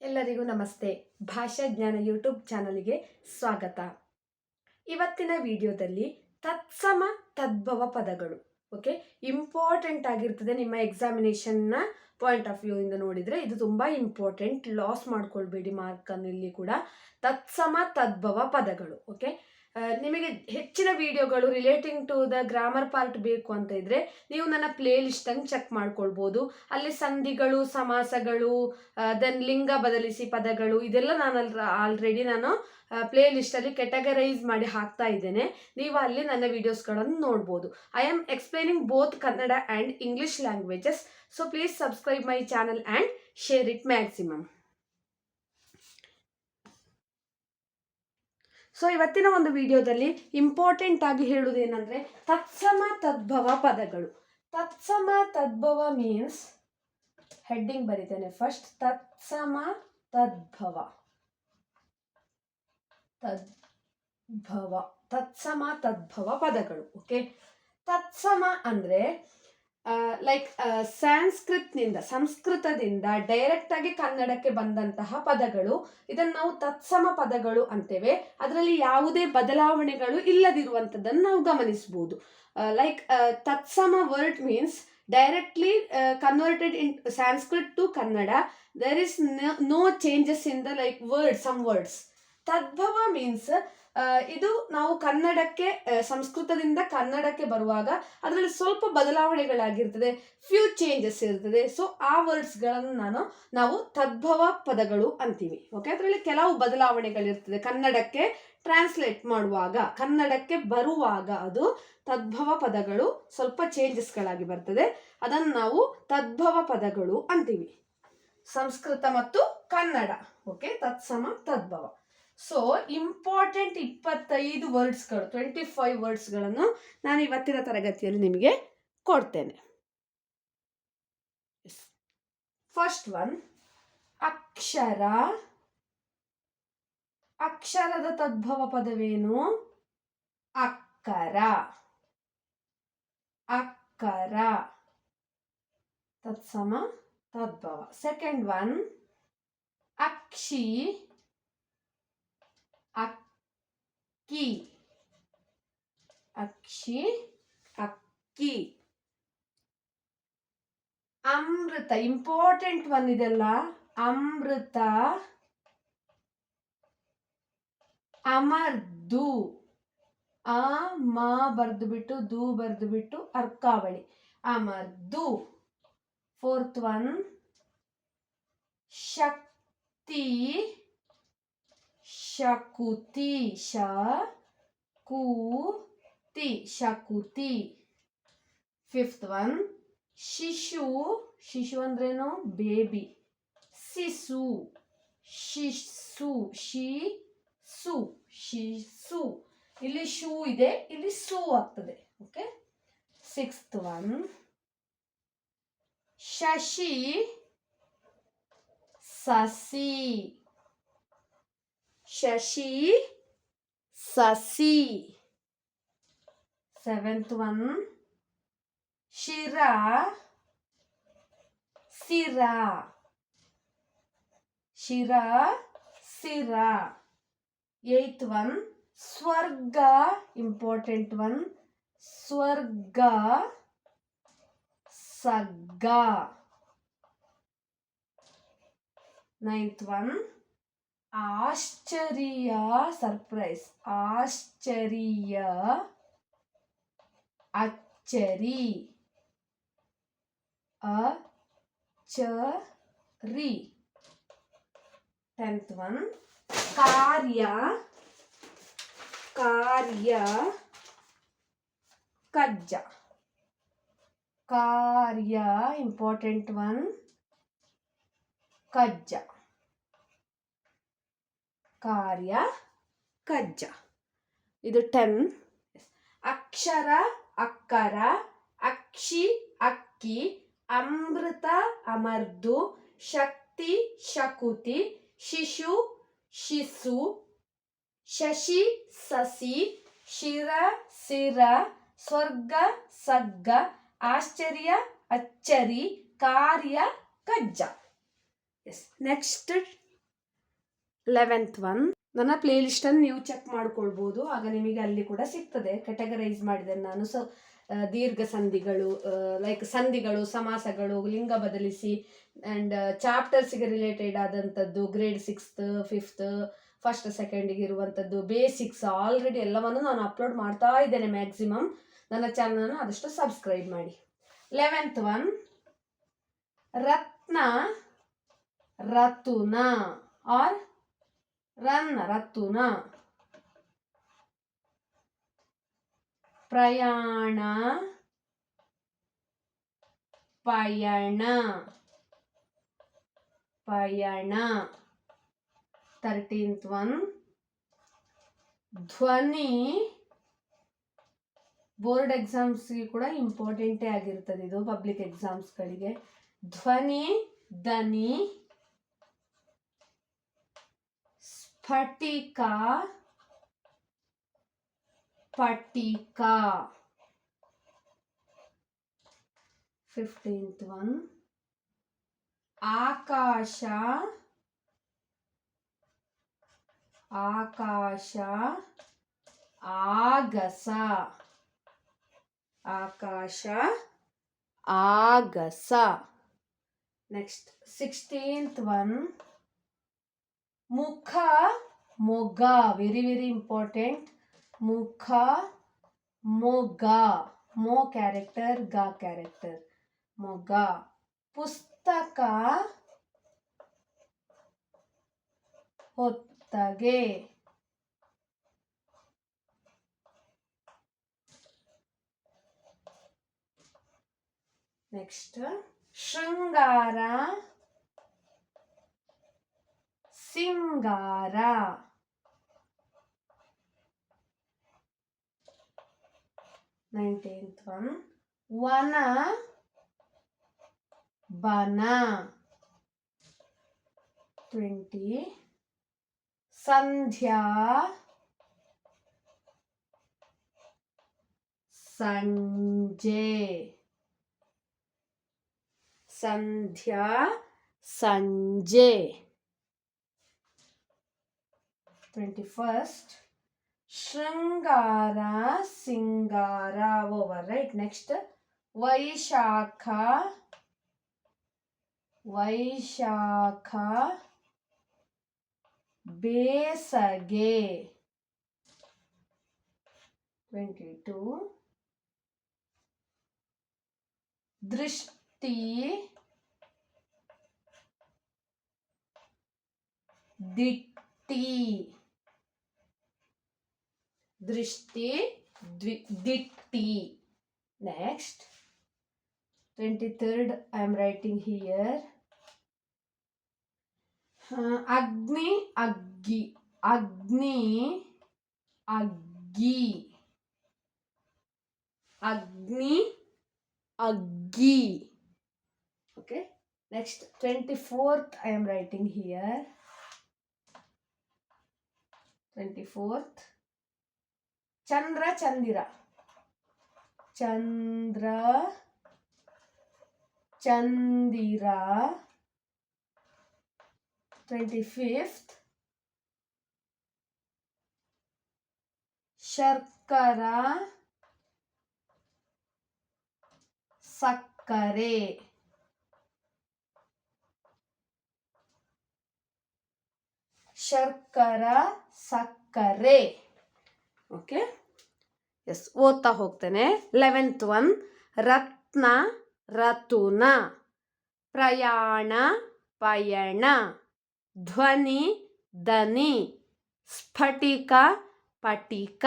ಎಲ್ಲರಿಗೂ ನಮಸ್ತೆ. ಭಾಷಾ ಜ್ಞಾನ ಯೂಟ್ಯೂಬ್ ಚಾನಲ್ಗೆ ಸ್ವಾಗತ. ಇವತ್ತಿನ ವಿಡಿಯೋದಲ್ಲಿ ತತ್ಸಮ ತದ್ಭವ ಪದಗಳು ಓಕೆ ಇಂಪಾರ್ಟೆಂಟ್ ಆಗಿರ್ತದೆ. ನಿಮ್ಮ ಎಕ್ಸಾಮಿನೇಷನ್ನ ಪಾಯಿಂಟ್ ಆಫ್ ವ್ಯೂ ಇಂದ ನೋಡಿದರೆ ಇದು ತುಂಬ ಇಂಪಾರ್ಟೆಂಟ್. ಲಾಸ್ ಮಾಡ್ಕೊಳ್ಬೇಡಿ ಮಾರ್ಕನ್ನು. ಇಲ್ಲಿ ಕೂಡ ತತ್ಸಮ ತದ್ಭವ ಪದಗಳು ಓಕೆ. ನಿಮಗೆ ಹೆಚ್ಚಿನ ವಿಡಿಯೋಗಳು relating to the grammar part ಬೇಕು ಅಂತ ಇದ್ರೆ ನೀವು ನನ್ನ ಪ್ಲೇ ಲಿಸ್ಟನ್ನು ಚೆಕ್ ಮಾಡ್ಕೊಳ್ಬೋದು. ಅಲ್ಲಿ ಸಂಧಿಗಳು, ಸಮಾಸಗಳು, ದೆನ್ ಲಿಂಗ ಬದಲಿಸಿ ಪದಗಳು, ಇದೆಲ್ಲ ನಾನು ಆಲ್ರೆಡಿ ಪ್ಲೇ ಲಿಸ್ಟಲ್ಲಿ ಕೆಟಗರೈಸ್ ಮಾಡಿ ಹಾಕ್ತಾ ಇದ್ದೇನೆ. ನೀವು ಅಲ್ಲಿ ನನ್ನ ವಿಡಿಯೋಸ್ಗಳನ್ನು ನೋಡ್ಬೋದು. I am explaining both Kannada and English languages. So please subscribe my channel and share it maximum. So ಇವತ್ತಿನ ಒಂದು ವಿಡಿಯೋದಲ್ಲಿ ಇಂಪಾರ್ಟೆಂಟ್ ಆಗಿ ಹೇಳುವುದೇನೆಂದರೆ ತತ್ಸಮ ತದ್ಭವ ಪದಗಳು. ತತ್ಸಮ ತದ್ಭವ ಮೀನ್ಸ್, ಹೆಡ್ಡಿಂಗ್ ಬರೀತೇನೆ ಫಸ್ಟ್, ತತ್ಸಮ ತದ್ಭವ ತತ್ಸಮ ತದ್ಭವ ಪದಗಳು ಓಕೆ. ತತ್ಸಮ ಅಂದರೆ ಲೈಕ್ ಸಂಸ್ಕೃತದಿಂದ ಡೈರೆಕ್ಟ್ ಆಗಿ ಕನ್ನಡಕ್ಕೆ ಬಂದಂತಹ ಪದಗಳು. ಇದನ್ನು ನಾವು ತತ್ಸಮ ಪದಗಳು ಅಂತೇವೆ. ಅದರಲ್ಲಿ ಯಾವುದೇ ಬದಲಾವಣೆಗಳು ಇಲ್ಲದಿರುವಂಥದ್ದನ್ನು ನಾವು ಗಮನಿಸಬಹುದು. ಲೈಕ್ ತತ್ಸಮ word means directly converted in Sanskrit to Kannada. There is no changes in the some words. Tadbhava means ಇದು ನಾವು ಕನ್ನಡಕ್ಕೆ ಸಂಸ್ಕೃತದಿಂದ ಕನ್ನಡಕ್ಕೆ ಬರುವಾಗ ಅದರಲ್ಲಿ ಸ್ವಲ್ಪ ಬದಲಾವಣೆಗಳಾಗಿರ್ತದೆ, ಫ್ಯೂ ಚೇಂಜಸ್ ಇರ್ತದೆ. ಸೊ ಆ ವರ್ಡ್ಸ್ಗಳನ್ನು ನಾವು ತದ್ಭವ ಪದಗಳು ಅಂತೀವಿ ಓಕೆ. ಅದರಲ್ಲಿ ಕೆಲವು ಬದಲಾವಣೆಗಳಿರ್ತದೆ. ಕನ್ನಡಕ್ಕೆ ಟ್ರಾನ್ಸ್ಲೇಟ್ ಮಾಡುವಾಗ, ಕನ್ನಡಕ್ಕೆ ಬರುವಾಗ ಅದು ತದ್ಭವ ಪದಗಳು ಸ್ವಲ್ಪ ಚೇಂಜಸ್ಗಳಾಗಿ ಬರ್ತದೆ. ಅದನ್ನು ನಾವು ತದ್ಭವ ಪದಗಳು ಅಂತೀವಿ. ಸಂಸ್ಕೃತ ಮತ್ತು ಕನ್ನಡ ಓಕೆ. ತತ್ಸಮ ತದ್ಭವ. ಸೊ ಇಂಪಾರ್ಟೆಂಟ್ 25 ವರ್ಡ್ಸ್ಗಳು, 25 ವರ್ಡ್ಸ್ಗಳನ್ನು ನಾನು ಇವತ್ತಿನ ತರಗತಿಯಲ್ಲಿ ನಿಮಗೆ ಕೊಡ್ತೇನೆ. ಫಸ್ಟ್ ಒನ್, ಅಕ್ಷರ. ಅಕ್ಷರದ ತದ್ಭವ ಪದವೇನು? ಅಕ್ಕರ. ಅಕ್ಕರ ತತ್ಸಮ ತದ್ಭವ. ಸೆಕೆಂಡ್ ಒನ್, ಅಕ್ಷಿ. ಅಕ್ಕಿ. ಅಕ್ಷಿ, ಅಕ್ಕಿ. ಅಮೃತ, ಇಂಪಾರ್ಟೆಂಟ್ ಒನ್ ಇದೆಲ್ಲ. ಅಮೃತ. ಅಮರ್ದು. ಆ ಮ ಬರ್ದು ಬಿಟ್ಟು ದು ಬರ್ದು ಬಿಟ್ಟು ಅರ್ಕಾವಳಿ, ಅಮರ್ದು. ಫೋರ್ತ್ ಒನ್, ಶಕ್ತಿ. ಶಕುತಿ. ಶಕುತಿ, ಶಕುತಿ. ಫಿಫ್ತ್ ಒನ್, ಶಿಶು. ಶಿಶು ಅಂದ್ರೇನು? ಬೇಬಿ. ಶಿಶು. ಶಿಶು. ಶಿಶು. ಶಿಶು. ಇಲ್ಲಿ ಶೂ ಇದೆ, ಇಲ್ಲಿ ಸೂ ಆಗ್ತದೆ ಓಕೆ. Sixth one, Shashi. ಸಸಿ. ಶಶಿ, ಸಸಿ. ಸೆವೆಂತ್ ಒನ್, ಶಿರ. ಸಿರ. ಶಿರ, ಸಿರ. ಏಯ್ತ್ ಒನ್, ಸ್ವರ್ಗ. ಇಂಪಾರ್ಟೆಂಟ್ ಒನ್, ಸ್ವರ್ಗ. ಸಗ್ಗ. ನೈನ್ತ್ ಒನ್, ಆಶ್ಚರ್ಯ. ಸರ್ಪ್ರೈಸ್. ಆಶ್ಚರ್ಯ. ಅಚ್ಚರಿ. ಅಚ್ಚರಿ. ಟೆಂತ್ ಒನ್, ಕಾರ್ಯ. ಕಾರ್ಯ. ಕಜ್ಜ. ಕಾರ್ಯ, ಇಂಪಾರ್ಟೆಂಟ್ ಒನ್, ಕಜ್ಜ. ಕಾರ್ಯ, ಕಜ್ಜ. ಇದು 10. ಅಕ್ಷರ, ಅಕ್ಕರ. ಅಕ್ಷಿ, ಅಕ್ಕಿ. ಅಮೃತ, ಅಮರ್ದು. ಶಕ್ತಿ, ಶಕುತಿ. ಶಿಶು, ಶಿಶು. ಶಶಿ, ಸಸಿ. ಶಿರ, ಸಿರ. ಸ್ವರ್ಗ, ಸಗ್ಗ. ಆಶ್ಚರ್ಯ, ಅಚ್ಚರಿ. ಕಾರ್ಯ, ಕಜ್ಜ. ಎಸ್. ನೆಕ್ಸ್ಟ್ 11th ಒನ್ ನನ್ನ ಪ್ಲೇ ಲಿಸ್ಟನ್ನು ನೀವು ಚೆಕ್ ಮಾಡ್ಕೊಳ್ಬೋದು, ಆಗ ನಿಮಗೆ ಅಲ್ಲಿ ಕೂಡ ಸಿಗ್ತದೆ. ಕೆಟಗರೈಸ್ ಮಾಡಿದ್ದೇನೆ ನಾನು. ದೀರ್ಘ ಸಂಧಿಗಳು, ಲೈಕ್ ಸಂಧಿಗಳು, ಸಮಾಸಗಳು, ಲಿಂಗ ಬದಲಿಸಿ, ಆ್ಯಂಡ್ ಚಾಪ್ಟರ್ಸಿಗೆ ರಿಲೇಟೆಡ್ ಆದಂಥದ್ದು, ಗ್ರೇಡ್ 6th 5th ಫಸ್ಟ್ ಸೆಕೆಂಡಿಗೆ ಇರುವಂಥದ್ದು, ಬೇಸಿಕ್ಸ್ ಆಲ್ರೆಡಿ ಎಲ್ಲವನ್ನು ನಾನು ಅಪ್ಲೋಡ್ ಮಾಡ್ತಾ ಇದ್ದೇನೆ. ಮ್ಯಾಕ್ಸಿಮಮ್ ನನ್ನ ಚಾನಲ್ನ ಆದಷ್ಟು ಸಬ್ಸ್ಕ್ರೈಬ್ ಮಾಡಿ. 11th ಒನ್ ರತ್ನ ರತುನ ಆರ್ ರನ್ನ ರತುನ. ಪ್ರಯಾಣ ಪಯಣ ಪಯಣ. 13th ಒನ್ ಧ್ವನಿ. ಬೋರ್ಡ್ ಎಕ್ಸಾಮ್ಸ್ಗೆ ಕೂಡ ಇಂಪಾರ್ಟೆಂಟೇ ಆಗಿರ್ತದೆ ಇದು, ಪಬ್ಲಿಕ್ ಎಕ್ಸಾಮ್ಸ್ಗಳಿಗೆ. ಧ್ವನಿ ದನಿ ಸ್ಫಟಿಕ ಪಟಿಕ. 15th ಒನ್ ಆಕಾಶ ಆಕಾಶ ಆಗಸ ಆಕಾಶ ಆಗಸ. ನೆಕ್ಸ್ಟ್ 16th ಒನ್ ಮುಖ ಮೊಗ. Very very important. ಮುಖ ಮೊಗ. ಮೋ ಕ್ಯಾರೆಕ್ಟರ್, ಗ ಕ್ಯಾರೆಕ್ಟರ್. ಮೊಗ. ಪುಸ್ತಕ ಹೊತ್ತಗೆ. ನೆಕ್ಸ್ಟ್ ಶೃಂಗಾರ ಸಿಂಗಾರ. 19th ಒನ್ ವನ ಬನ. 20 ಸಂಧ್ಯಾ ಸಂಜೆ. ಸಂಧ್ಯಾ ಸಂಜೆ. 21st ಶೃಂಗಾರ ಸಿಂಗಾರ. Over right. ನೆಕ್ಸ್ಟ್ ವೈಶಾಖ ವೈಶಾಖ ಬೇಸಗೆ. 22 ದೃಷ್ಟಿ ದಿಟ್ಟಿ. ದೃಷ್ಟಿ ದಿಟ್ಟಿ. Next 23rd I am writing here. ಅಗ್ನಿ ಅಗ್ಗಿ. ಅಗ್ನಿ ಅಗ್ಗಿ. ಅಗ್ನಿ ಅಗ್ಗಿ. Okay. Next 24th I am writing here. 24th ಚಂದ್ರ ಚಂದಿರ. ಚಂದ್ರ ಚಂದಿರ. 25th ಶರ್ಕರ ಸಕ್ಕರೆ. ಶರ್ಕರ ಸಕ್ಕರೆ. ಓಕೆ. ಎಸ್, ಓದ್ತಾ ಹೋಗ್ತೇನೆ. 11th ಒನ್ ರತ್ನ ರತುನ. ಪ್ರಯಾಣ ಪಯಣ. ಧ್ವನಿ ದನಿ. ಸ್ಫಟಿಕ ಪಟಿಕ.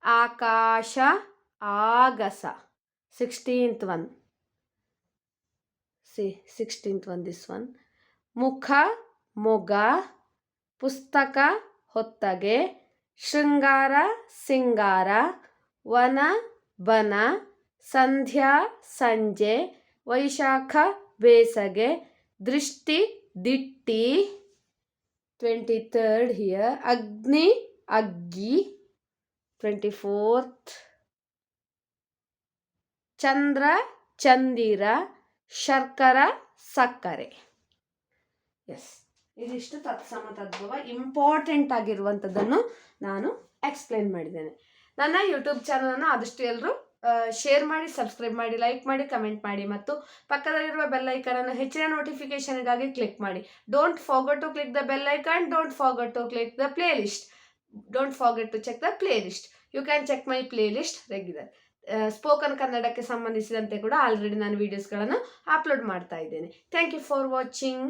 ಆಕಾಶ ಆಗಸ. 16th one. 16th one this one. ಮುಖ ಮೊಗ. ಪುಸ್ತಕ ಹೊತ್ತಗೆ. ಶೃಂಗಾರ ಸಿಂಗಾರ. ವನ ಬನ. ಸಂಧ್ಯಾ ಸಂಜೆ. ವೈಶಾಖ ಬೇಸಗೆ. ದೃಷ್ಟಿ ದಿಟ್ಟಿ. 23rd ಹಿಯರ್ ಅಗ್ನಿ ಅಗ್ಗಿ. 24th ಚಂದ್ರ ಚಂದಿರ. ಶರ್ಕರ ಸಕ್ಕರೆ. ಎಸ್, ಇದಿಷ್ಟು ತತ್ಸಮ ತದ್ಭವ ಇಂಪಾರ್ಟೆಂಟ್ ಆಗಿರುವಂಥದ್ದನ್ನು ನಾನು ಎಕ್ಸ್ಪ್ಲೇನ್ ಮಾಡಿದ್ದೇನೆ. ನನ್ನ ಯೂಟ್ಯೂಬ್ ಚಾನಲನ್ನು ಆದಷ್ಟು ಎಲ್ಲರೂ ಶೇರ್ ಮಾಡಿ, ಸಬ್ಸ್ಕ್ರೈಬ್ ಮಾಡಿ, ಲೈಕ್ ಮಾಡಿ, ಕಮೆಂಟ್ ಮಾಡಿ ಮತ್ತು ಪಕ್ಕದಲ್ಲಿರುವ ಬೆಲ್ ಐಕನನ್ನು ಹೆಚ್ಚಿನ ನೋಟಿಫಿಕೇಶನ್ಗಾಗಿ ಕ್ಲಿಕ್ ಮಾಡಿ. Don't forget to click the bell icon, don't forget to click the playlist, don't forget to check the playlist. You can check my playlist regular. Spoken ಕನ್ನಡಕ್ಕೆ ಸಂಬಂಧಿಸಿದಂತೆ ಕೂಡ already ನಾನು ವಿಡಿಯೋಸ್ಗಳನ್ನು upload ಮಾಡ್ತಾ ಇದ್ದೇನೆ. Thank you for watching.